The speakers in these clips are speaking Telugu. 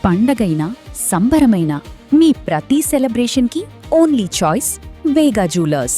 పండగైనా సంబరమైనా మీ ప్రతి సెలబ్రేషన్కి ఓన్లీ చాయిస్ వేగా జ్యువెలర్స్.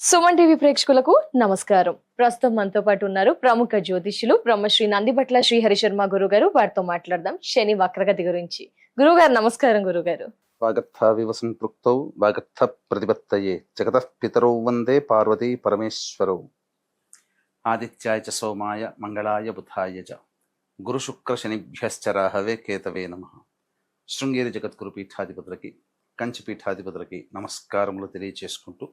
సుమన్ టీవీ ప్రేక్షకులకు నమస్కారం. ప్రస్తుతం మనతో పాటు ఉన్నారు ప్రముఖ జ్యోతిష్యులు బ్రహ్మశ్రీ నందిబట్ల శ్రీహరి శర్మ గురుగారు. వారితో మాట్లాడదాం శని వక్రగతి గురించి. గురుగారు నమస్కారం. గురుగారు వాగర్థ వివసంపృక్తౌ వాగర్థ ప్రతిపత్తయే జగతః పితరౌ వందే పార్వతీ పరమేశ్వరౌ. ఆదిత్యాయ చ సోమాయ మంగళాయ బుధాయ చ గురు శుక్ర శనిభ్యశ్చ రాహవే కేతవే నమః. శృంగేరి జగద్గురు పీఠాధిపతులకి కంచి పీఠాధిపతులకి నమస్కారములు తెలియచేసుకుంటూ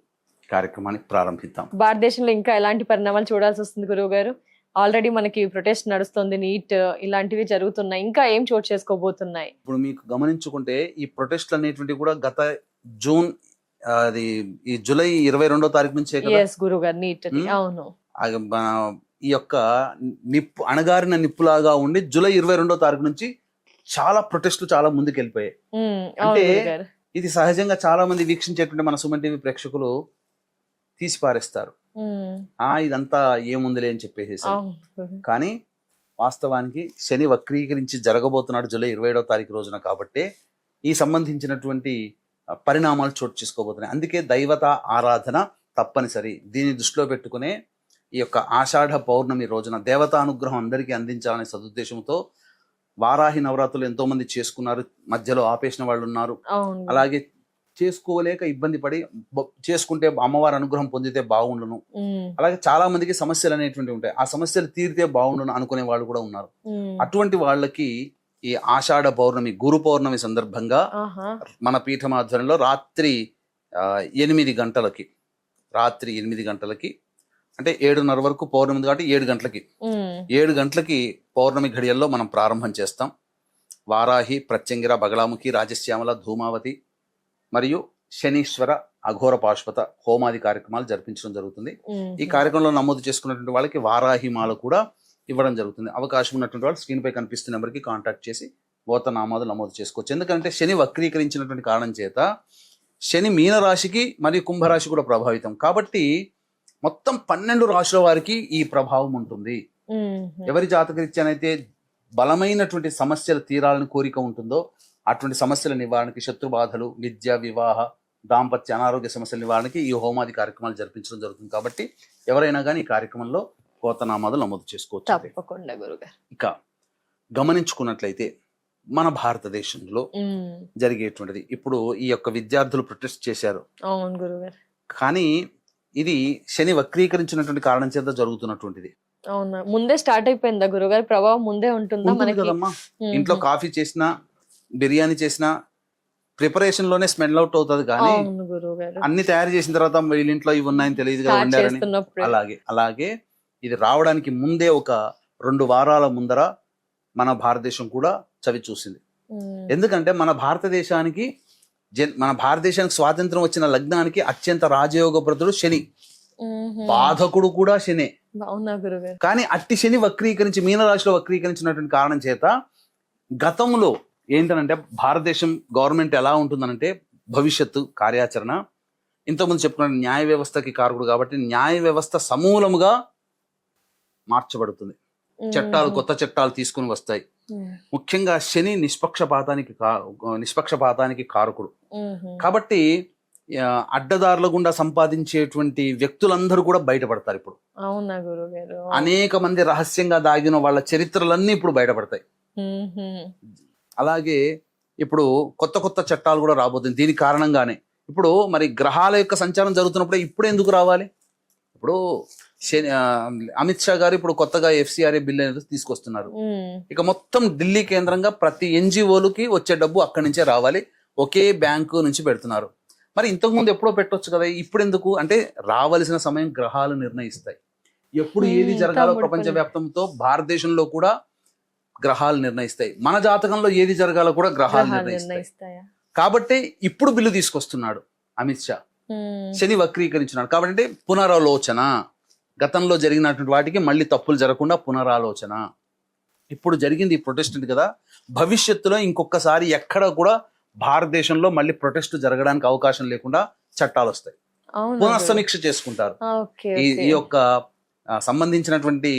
కార్యక్రమాన్ని ప్రారంభిద్దాం. భారతదేశంలో ఇంకా ఎలాంటి పరిణామాలు చూడాల్సి వస్తుంది గురువు గారు? ఆల్రెడీ మనకి ప్రొటెస్ట్ నడుస్తుంది, నీట్ ఇలాంటివి జరుగుతున్నాయి, ఇంకా ఏం చోటు చేసుకోబోతున్నాయి? ఇప్పుడు మీకు గమనించుకుంటే ఈ ప్రొటెస్ట్లు అనేటువంటివి కూడా గత జూన్ అది ఈ జూలై 22వ తారీఖు నుంచే కదా గురువు గారు నీట్. అవును, ఈ యొక్క నిప్పు అణగారిన నిప్పులాగా ఉండి జూలై 22వ తారీఖు నుంచి చాలా ప్రొటెస్ట్లు చాలా ముందుకు వెళ్ళిపోయాయి. అంటే ఇది సహజంగా చాలా మంది వీక్షించేటువంటి మన సుమన్ టీవీ ప్రేక్షకులు తీసి పారేస్తారు, ఇదంతా ఏముందిలే అని చెప్పేసి. కానీ వాస్తవానికి శని వక్రీకరించి జరగబోతున్నాడు జూలై 27వ తారీఖు రోజున. కాబట్టి ఈ సంబంధించినటువంటి పరిణామాలు చోటు చేసుకోబోతున్నాయి. అందుకే దైవత ఆరాధన తప్పనిసరి. దీన్ని దృష్టిలో పెట్టుకునే ఈ యొక్క ఆషాఢ పౌర్ణమి రోజున దేవతా అనుగ్రహం అందరికీ అందించాలనే సదుద్దేశంతో వారాహి నవరాత్రులు ఎంతో మంది చేసుకున్నారు, మధ్యలో ఆపేసిన వాళ్ళు ఉన్నారు. అలాగే చేసుకోలేక ఇబ్బంది పడి చేసుకుంటే అమ్మవారి అనుగ్రహం పొందితే బాగుండును, అలాగే చాలా మందికి సమస్యలు అనేటువంటి ఉంటాయి, ఆ సమస్యలు తీరితే బాగుండును అనుకునే వాళ్ళు కూడా ఉన్నారు. అటువంటి వాళ్ళకి ఈ ఆషాఢ పౌర్ణమి గురు పౌర్ణమి సందర్భంగా మన పీఠం ఆధ్వర్యంలో రాత్రి 8 గంటలకి అంటే 7:30 వరకు పౌర్ణమి కాబట్టి 7 గంటలకి పౌర్ణమి ఘడియల్లో మనం ప్రారంభం చేస్తాం. వారాహి, ప్రత్యంగిర, బగళాముఖి, రాజశ్యామల, ధూమావతి మరియు శనీశ్వర అఘోర పాశుపత హోమాది కార్యక్రమాలు జరిపించడం జరుగుతుంది. ఈ కార్యక్రమంలో నమోదు చేసుకున్నటువంటి వాళ్ళకి వారాహి మాల కూడా ఇవ్వడం జరుగుతుంది. అవకాశం ఉన్నటువంటి వాళ్ళు స్క్రీన్ పై కనిపిస్తున్న నెంబర్కి కాంటాక్ట్ చేసి గోత్రనామాలు నమోదు చేసుకోవచ్చు. ఎందుకంటే శని వక్రీకరించినటువంటి కారణం చేత శని మీనరాశికి మరియు కుంభరాశి కూడా ప్రభావితం కాబట్టి మొత్తం 12 రాశుల వారికి ఈ ప్రభావం ఉంటుంది. ఎవరి జాతకరీత్యానైతే బలమైనటువంటి సమస్యలు తీరాలని కోరిక ఉంటుందో అటువంటి సమస్యల నివారణకి, శత్రుబాధలు, విద్య, వివాహ, దాంపత్య, అనారోగ్య సమస్యల నివారణకి ఈ హోమాది కార్యక్రమాలు జరిపించడం జరుగుతుంది. కాబట్టి ఎవరైనా కానీ ఈ కార్యక్రమంలో గోత్రనామాలు నమోదు చేసుకోవచ్చు. ఇక గమనించుకున్నట్లయితే మన భారతదేశంలో జరిగేటువంటిది ఇప్పుడు ఈ యొక్క విద్యార్థులు ప్రొటెస్ట్ చేశారు. కానీ ఇది శని వక్రీకరించినటువంటి కారణం చేత జరుగుతున్నటువంటిది. అవునా, ముందే స్టార్ట్ అయిపోయిందా గురుగారు? ప్రభావం ముందే ఉంటుందా కదమ్మా? ఇంట్లో కాఫీ చేసినా, బిర్యానీ చేసినా ప్రిపరేషన్ లోనే స్మెల్ అవుట్ అవుతుంది. కానీ అన్ని తయారు చేసిన తర్వాత వీళ్ళింట్లో ఇవి ఉన్నాయని తెలియదు కదా వండారని. అలాగే ఇది రావడానికి ముందే ఒక 2 వారాల ముందర మన భారతదేశం కూడా చవి చూసింది. ఎందుకంటే మన భారతదేశానికి స్వాతంత్రం వచ్చిన లగ్నానికి అత్యంత రాజయోగప్రదుడు శని, బాధకుడు కూడా శనే. కానీ అట్టి శని వక్రీకరించి మీనరాశిలో వక్రీకరించినటువంటి కారణం చేత గతంలో ఏంటనంటే భారతదేశం గవర్నమెంట్ ఎలా ఉంటుందనంటే భవిష్యత్తు కార్యాచరణ ఇంతకుముందు చెప్పుకున్న న్యాయ వ్యవస్థకి కారకుడు కాబట్టి న్యాయ వ్యవస్థ సమూలముగా మార్చబడుతుంది. కొత్త చట్టాలు తీసుకుని వస్తాయి. ముఖ్యంగా శని నిష్పక్షపాతానికి కారకుడు కాబట్టి అడ్డదారుల గుండా సంపాదించేటువంటి వ్యక్తులందరూ కూడా బయటపడతారు. ఇప్పుడు అనేక మంది రహస్యంగా దాగిన వాళ్ళ చరిత్రలన్నీ ఇప్పుడు బయటపడతాయి. అలాగే ఇప్పుడు కొత్త చట్టాలు కూడా రాబోతుంది. దీని కారణంగానే ఇప్పుడు మరి గ్రహాల యొక్క సంచారం జరుగుతున్నప్పుడే ఇప్పుడు ఎందుకు రావాలి? ఇప్పుడు అమిత్ షా గారు ఇప్పుడు కొత్తగా FCRA బిల్ అనేది తీసుకొస్తున్నారు. ఇక మొత్తం ఢిల్లీ కేంద్రంగా ప్రతి NGOలకి వచ్చే డబ్బు అక్కడి నుంచే రావాలి, ఒకే బ్యాంకు నుంచి పెడుతున్నారు. మరి ఇంతకు ముందు ఎప్పుడో పెట్టొచ్చు కదా, ఇప్పుడు ఎందుకు అంటే రావలసిన సమయం గ్రహాలు నిర్ణయిస్తాయి. ఎప్పుడు ఏది జరగాలో ప్రపంచ వ్యాప్తంతో భారతదేశంలో కూడా గ్రహాలు నిర్ణయిస్తాయి. మన జాతకంలో ఏది జరగాలో కూడా గ్రహాలు నిర్ణయిస్తాయి. కాబట్టి ఇప్పుడు బిల్లు తీసుకొస్తున్నాడు అమిత్ షా. శని వక్రీకరించినాడు కాబట్టి పునరాలోచన, గతంలో జరిగినటువంటి వాటికి మళ్ళీ తప్పులు జరగకుండా పునరాలోచన. ఇప్పుడు జరిగింది ఈ ప్రొటెస్ట్ కదా, భవిష్యత్తులో ఇంకొకసారి ఎక్కడ కూడా భారతదేశంలో మళ్ళీ ప్రొటెస్ట్ జరగడానికి అవకాశం లేకుండా చట్టాలు వస్తాయి, పునఃసమీక్ష చేసుకుంటారు. ఈ యొక్క సంబంధించినటువంటి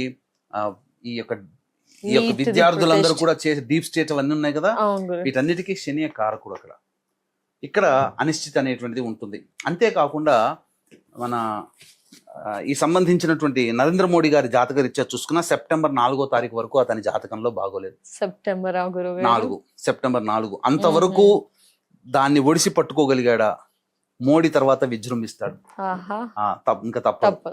ఈ యొక్క ఈ యొక్క Neat ది విద్యార్థులందరూ protest. కూడా చేసే డీప్ స్టేట్ అవన్నీ ఉన్నాయి కదా, అవును గురు. వీటన్నిటికీ శని కారకుడు అక్కడ. ఇక్కడ అనిశ్చితి అనేటువంటిది ఉంటుంది. అంతేకాకుండా మన ఈ సంబంధించినటువంటి నరేంద్ర మోడీ గారి జాతక రీత్యా చూసుకున్న సెప్టెంబర్ 4వ తారీఖు వరకు అతని జాతకంలో బాగోలేదు. సెప్టెంబర్ గురువు గారు. సెప్టెంబర్ 4 అంతవరకు దాన్ని ఒడిసి పట్టుకోగలిగాడా, మోడీ తర్వాత విజృంభిస్తాడు. ఆహా. ఇంకా తప్పదు. తప్ప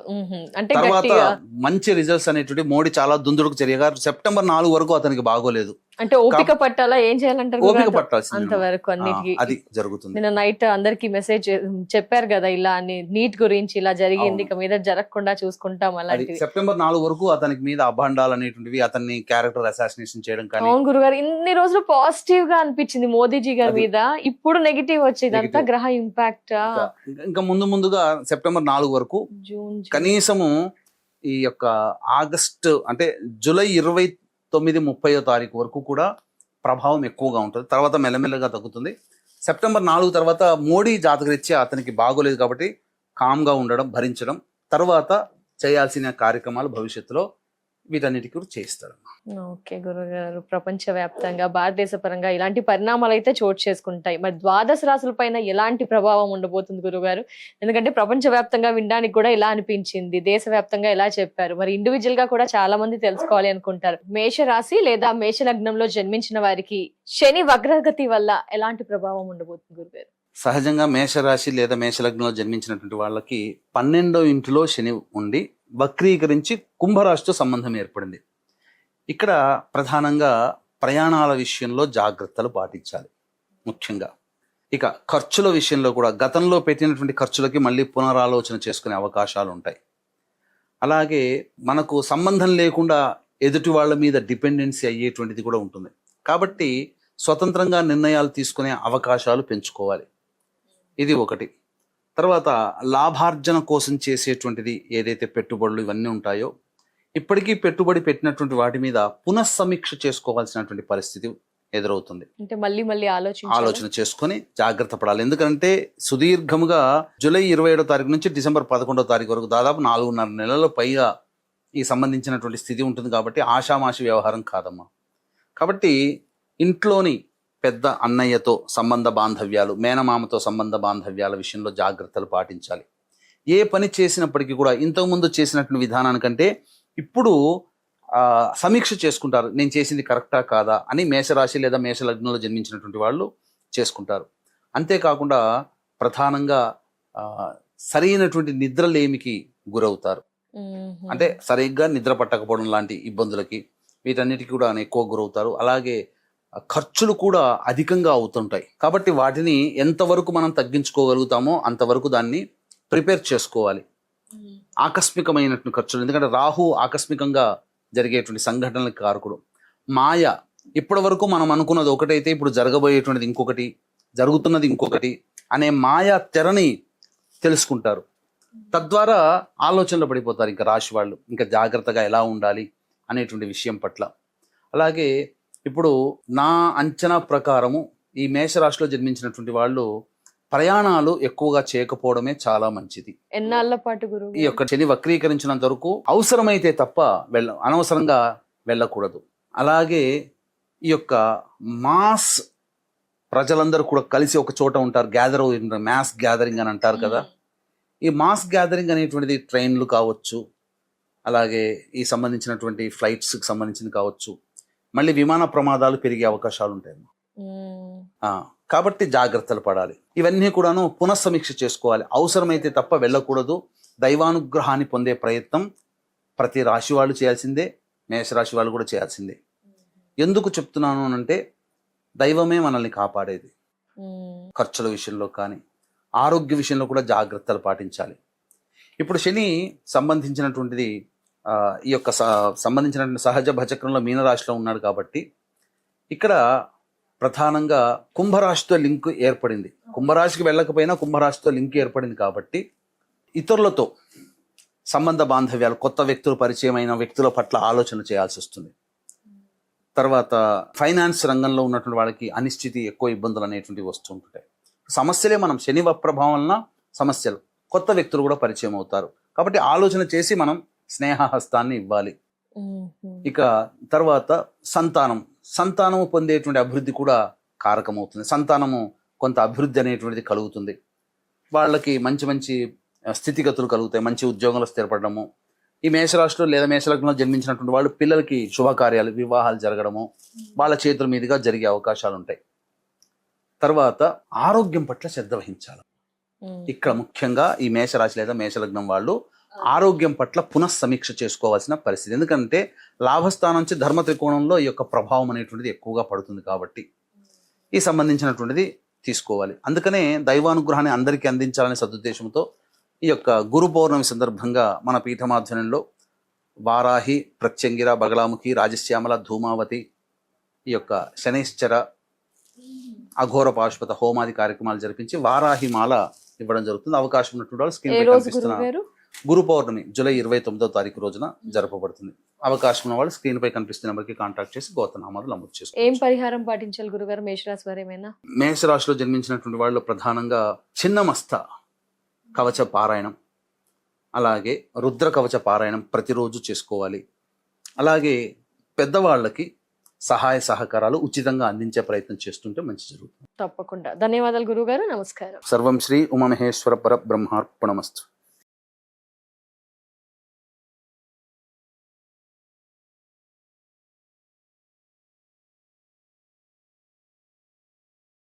అంటే తర్వాత గట్టిగా మంచి రిజల్ట్స్ అనేటువంటి మోడీ చాలా దుందుడుకు చర్యగా సెప్టెంబర్ 4 వరకు అతనికి బాగోలేదు. అంటే ఓపిక పట్టాలా, ఏం చేయాలంటారు గురు? ఓపిక పట్టాల్సింది అంతవరకు అన్నిటికీ అది జరుగుతుంది. నిన్న నైట్ అందరికి మెసేజ్ చెప్పారు కదా ఇలా అని, నీట్ గురించి ఇలా జరిగింది, ఇక మీద జరగకుండా చూసుకుంటాం అది అలాంటివి. సెప్టెంబర్ 4 వరకు అతనికి మీద అభాండాలు అనేటువంటివి, అతన్ని క్యారెక్టర్ అసాసినేషన్ చేయడం కానీ, అవును గురుగారు, ఇన్ని రోజులు పాజిటివ్ గా అనిపించింది మోదీజీ గారి అది. మీద, ఇప్పుడు నెగిటివ్ వచ్చేది అంతా Negative. గ్రహ ఇంపాక్ట్. ఇంకా ముందుగా సెప్టెంబర్ 4 వరకు జూన్ కనీసము ఈ యొక్క ఆగస్టు అంటే జూలై 29, 30వ తారీఖు వరకు కూడా ప్రభావం ఎక్కువగా ఉంటుంది. తర్వాత మెల్లమెల్లగా తగ్గుతుంది. సెప్టెంబర్ 4 తర్వాత మోడీ జాతకరీత్యా అతనికి బాగోలేదు కాబట్టి కామ్గా ఉండడం, భరించడం, తర్వాత చేయాల్సిన కార్యక్రమాలు భవిష్యత్తులో వీటన్నిటికీ కూడా చేయిస్తాడు. ఓకే గురుగారు, ప్రపంచ వ్యాప్తంగా భారతదేశ పరంగా ఇలాంటి పరిణామాలు అయితే చోటు చేసుకుంటాయి. మరి ద్వాదశ రాశుల పైన ఎలాంటి ప్రభావం ఉండబోతుంది గురుగారు? ఎందుకంటే ప్రపంచ వ్యాప్తంగా వినడానికి కూడా ఇలా అనిపించింది, దేశవ్యాప్తంగా ఎలా చెప్పారు, మరి ఇండివిజువల్ గా కూడా చాలా మంది తెలుసుకోవాలి అనుకుంటారు. మేష రాశి లేదా మేష లగ్నంలో జన్మించిన వారికి శని వక్రగతి వల్ల ఎలాంటి ప్రభావం ఉండబోతుంది గురుగారు? సహజంగా మేషరాశి లేదా మేషలగ్నంలో జన్మించినటువంటి వాళ్ళకి 12వ ఇంటిలో శని ఉండి వక్రీకరించి కుంభరాశితో సంబంధం ఏర్పడింది. ఇక్కడ ప్రధానంగా ప్రయాణాల విషయంలో జాగ్రత్తలు పాటించాలి. ముఖ్యంగా ఇక ఖర్చుల విషయంలో కూడా గతంలో పెట్టినటువంటి ఖర్చులకి మళ్ళీ పునరాలోచన చేసుకునే అవకాశాలు ఉంటాయి. అలాగే మనకు సంబంధం లేకుండా ఎదుటి వాళ్ళ మీద డిపెండెన్సీ అయ్యేటువంటిది కూడా ఉంటుంది. కాబట్టి స్వతంత్రంగా నిర్ణయాలు తీసుకునే అవకాశాలు పెంచుకోవాలి. ఇది ఒకటి. తర్వాత లాభార్జన కోసం చేసేటువంటిది ఏదైతే పెట్టుబడులు ఇవన్నీ ఉంటాయో, ఇప్పటికీ పెట్టుబడి పెట్టినటువంటి వాటి మీద పునఃసమీక్ష చేసుకోవాల్సినటువంటి పరిస్థితి ఎదురవుతుంది. అంటే మళ్ళీ ఆలోచన చేసుకొని జాగ్రత్త పడాలి. ఎందుకంటే సుదీర్ఘముగా జూలై 27వ తారీఖు నుంచి డిసెంబర్ 11వ తారీఖు వరకు దాదాపు 4.5 నెలల పైగా ఈ సంబంధించినటువంటి స్థితి ఉంటుంది. కాబట్టి ఆషామాషి వ్యవహారం కాదమ్మా. కాబట్టి ఇంట్లోని పెద్ద అన్నయ్యతో సంబంధ బాంధవ్యాలు, మేనమామతో సంబంధ బాంధవ్యాల విషయంలో జాగ్రత్తలు పాటించాలి. ఏ పని చేసినప్పటికీ కూడా ఇంతకుముందు చేసినటువంటి విధానానికంటే ఇప్పుడు సమీక్ష చేసుకుంటారు, నేను చేసింది కరెక్టా కాదా అని మేషరాశి లేదా మేషలగ్నంలో జన్మించినటువంటి వాళ్ళు చేసుకుంటారు. అంతేకాకుండా ప్రధానంగా సరైనటువంటి నిద్రలేమికి గురవుతారు. అంటే సరిగ్గా నిద్ర పట్టకపోవడం లాంటి ఇబ్బందులకి, వీటన్నిటికీ కూడా ఎక్కువ గురవుతారు. అలాగే ఖర్చులు కూడా అధికంగా అవుతుంటాయి. కాబట్టి వాటిని ఎంతవరకు మనం తగ్గించుకోగలుగుతామో అంతవరకు దాన్ని ప్రిపేర్ చేసుకోవాలి. ఆకస్మికమైనటువంటి ఖర్చులు, ఎందుకంటే రాహు ఆకస్మికంగా జరిగేటువంటి సంఘటనలకు కారకుడు. మాయ, ఇప్పటి వరకు మనం అనుకున్నది ఒకటైతే ఇప్పుడు జరగబోయేటువంటిది ఇంకొకటి, జరుగుతున్నది ఇంకొకటి అనే మాయా తెరని తెలుసుకుంటారు. తద్వారా ఆలోచనలో పడిపోతారు ఇంకా రాశి వాళ్ళు, ఇంకా జాగ్రత్తగా ఎలా ఉండాలి అనేటువంటి విషయం పట్ల. అలాగే ఇప్పుడు నా అంచనా ప్రకారము ఈ మేషరాశిలో జన్మించినటువంటి వాళ్ళు ప్రయాణాలు ఎక్కువగా చేయకపోవడమే చాలా మంచిది. ఎన్నాళ్ళ పాటు గురువు? ఈ యొక్క శని వక్రీకరించినంత వరకు అవసరమైతే తప్ప అనవసరంగా వెళ్ళకూడదు. అలాగే ఈ యొక్క మాస్ ప్రజలందరూ కూడా కలిసి ఒక చోట ఉంటారు, గ్యాదర్ అవుతుంటారు, మ్యాస్ గ్యాదరింగ్ అని అంటారు కదా. ఈ మాస్ గ్యాదరింగ్ అనేటువంటిది ట్రైన్లు కావచ్చు, అలాగే ఈ సంబంధించినటువంటి ఫ్లైట్స్కి సంబంధించింది కావచ్చు, మళ్ళీ విమాన ప్రమాదాలు పెరిగే అవకాశాలు ఉంటాయి. కాబట్టి జాగ్రత్తలు పడాలి. ఇవన్నీ కూడాను పునఃసమీక్ష చేసుకోవాలి. అవసరమైతే తప్ప వెళ్ళకూడదు. దైవానుగ్రహాన్ని పొందే ప్రయత్నం ప్రతి రాశి వాళ్ళు చేయాల్సిందే, మేషరాశి వాళ్ళు కూడా చేయాల్సిందే. ఎందుకు చెప్తున్నాను అంటే దైవమే మనల్ని కాపాడేది. ఖర్చుల విషయంలో కానీ ఆరోగ్య విషయంలో కూడా జాగ్రత్తలు పాటించాలి. ఇప్పుడు శని సంబంధించినటువంటిది ఈ యొక్క సంబంధించినటువంటి సహజ భచక్రంలో మీనరాశిలో ఉన్నాడు కాబట్టి ఇక్కడ ప్రధానంగా కుంభరాశితో లింక్ ఏర్పడింది. కుంభరాశికి వెళ్ళకపోయినా కుంభరాశితో లింక్ ఏర్పడింది కాబట్టి ఇతరులతో సంబంధ బాంధవ్యాలు, కొత్త వ్యక్తులు, పరిచయమైన వ్యక్తుల పట్ల ఆలోచన చేయాల్సి వస్తుంది. తర్వాత ఫైనాన్స్ రంగంలో ఉన్నటువంటి వాళ్ళకి అనిశ్చితి, ఎక్కువ ఇబ్బందులు అనేటువంటివి వస్తుంటాయి. సమస్యలే, మనం శని ప్రభావం వలన సమస్యలు, కొత్త వ్యక్తులు కూడా పరిచయం అవుతారు. కాబట్టి ఆలోచన చేసి మనం స్నేహహస్తాన్ని ఇవ్వాలి. ఇక తర్వాత సంతానము పొందేటువంటి అభివృద్ధి కూడా కారకమవుతుంది. సంతానము కొంత అభివృద్ధి అనేటువంటిది కలుగుతుంది. వాళ్ళకి మంచి మంచి స్థితిగతులు కలుగుతాయి, మంచి ఉద్యోగంలో స్థిరపడము. ఈ మేషరాశిలో లేదా మేషలగ్నంలో జన్మించినటువంటి వాళ్ళు పిల్లలకి శుభకార్యాలు, వివాహాలు జరగడము వాళ్ళ చేతుల మీదుగా జరిగే అవకాశాలు ఉంటాయి. తర్వాత ఆరోగ్యం పట్ల శ్రద్ధ వహించాలి. ఇక్కడ ముఖ్యంగా ఈ మేషరాశి లేదా మేషలగ్నం వాళ్ళు ఆరోగ్యం పట్ల పునఃసమీక్ష చేసుకోవాల్సిన పరిస్థితి. ఎందుకంటే లాభస్థానం నుంచి ధర్మ త్రికోణంలో ఈ యొక్క ప్రభావం అనేటువంటిది ఎక్కువగా పడుతుంది కాబట్టి ఈ సంబంధించినటువంటిది తీసుకోవాలి. అందుకనే దైవానుగ్రహాన్ని అందరికీ అందించాలనే సదుద్దేశంతో ఈ యొక్క గురు పౌర్ణమి సందర్భంగా మన పీఠమాధ్వర్యంలో వారాహి, ప్రత్యంగిర, బగలాముఖి, రాజశ్యామల, ధూమావతి, ఈ యొక్క శనైశ్చర, అఘోర పాశుపత హోమాది కార్యక్రమాలు జరిపించి వారాహి మాల ఇవ్వడం జరుగుతుంది. అవకాశం ఉన్నటువంటి వాళ్ళు స్క్రీన్ పై కనిపిస్తున్న గురు పౌర్ణమి జూలై 29వ తారీఖు రోజున జరపబడుతుంది. అవకాశం ఉన్న వాళ్ళు స్క్రీన్ పై కనిపిస్తున్న నెంబర్కి కాంటాక్ట్ చేసి గోత్రనామాలు నమోదు చేసుకోవాలి. ఏం పరిహారం పాటించాలి గురుగారు మేషరాశి వారు ఏమైనా? మేషరాశిలో జన్మించినటువంటి వాళ్ళు ప్రధానంగా చిన్నమస్త కవచ పారాయణం, అలాగే రుద్ర కవచ పారాయణం ప్రతిరోజు చేసుకోవాలి. అలాగే పెద్దవాళ్ళకి సహాయ సహకారాలు ఉచితంగా అందించే ప్రయత్నం చేస్తుంటే మంచి జరుగుతుంది. తప్పకుండా. ధన్యవాదాలు గురుగారు. నమస్కారం. సర్వం శ్రీ ఉమామహేశ్వర పర బ్రహ్మార్పణమస్తు.